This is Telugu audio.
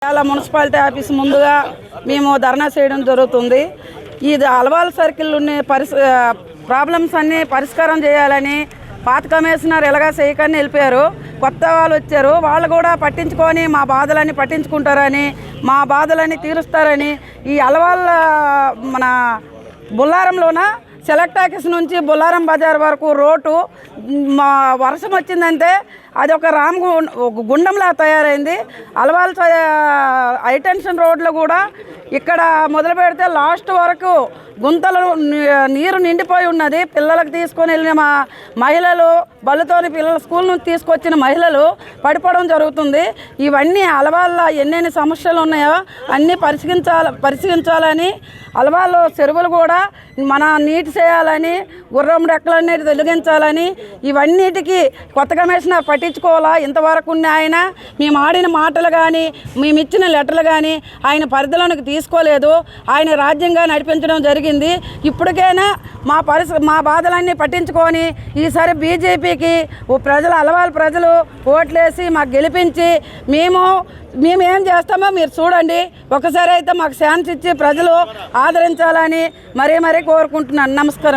చాలా మున్సిపాలిటీ ఆఫీస్ ముందుగా మేము ధర్నా చేయడం జరుగుతుంది. ఇది అలవాల్ సర్కిల్ ఉన్న ప్రాబ్లమ్స్ అన్నీ పరిష్కారం చేయాలని పాత కమిషనర్ ఎలాగా చేయకని వెళ్ళిపోయారు. కొత్త వాళ్ళు వచ్చారు, వాళ్ళు కూడా పట్టించుకొని మా బాధలన్నీ పట్టించుకుంటారని, మా బాధలన్నీ తీరుస్తారని ఈ అలవాల్ మన బుల్లారంలోన సెలెక్ట్ ఆఫీస్ నుంచి బుల్లారం బజార్ వరకు రోడ్డు వర్షం వచ్చిందంటే అది ఒక గుండంలా తయారైంది. అలవాల్ హైటెన్షన్ రోడ్లో కూడా ఇక్కడ మొదలు పెడితే లాస్ట్ వరకు గుంతలు నీరు నిండిపోయి ఉన్నది. పిల్లలకు తీసుకొని వెళ్ళిన మా మహిళలు, బళ్ళతోని పిల్లల స్కూల్ నుంచి తీసుకొచ్చిన మహిళలు పడిపోవడం జరుగుతుంది. ఇవన్నీ అలవాళ్ళ ఎన్నెన్ని సమస్యలు ఉన్నాయో అన్నీ పరిశీలించాలని, అలవాళ్ళు చెరువులు కూడా మన నీటి చేయాలని, గుర్రం రెక్కలన్నీ తొలగించాలని, ఇవన్నిటికీ కొత్త కమిషనర్ పట్టించుకోవాలా. ఇంతవరకు ఆయన మేము ఆడిన మాటలు కానీ, మేము ఇచ్చిన లెటర్లు కానీ ఆయన పరిధిలోనికి తీసుకోలేదు. ఆయన రాజ్యంగా నడిపించడం జరిగింది. ఇప్పటికైనా మా బాధలన్నీ పట్టించుకొని ఈసారి బీజేపీకి అలవాల్ ప్రజలు ఓట్లేసి మాకు గెలిపించి మేమేం చేస్తామో మీరు చూడండి. ఒకసారి అయితే మాకు ఛాన్స్ ఇచ్చి ప్రజలు ఆదరించాలని మరీ కోరుకుంటున్నాను. నమస్కారం.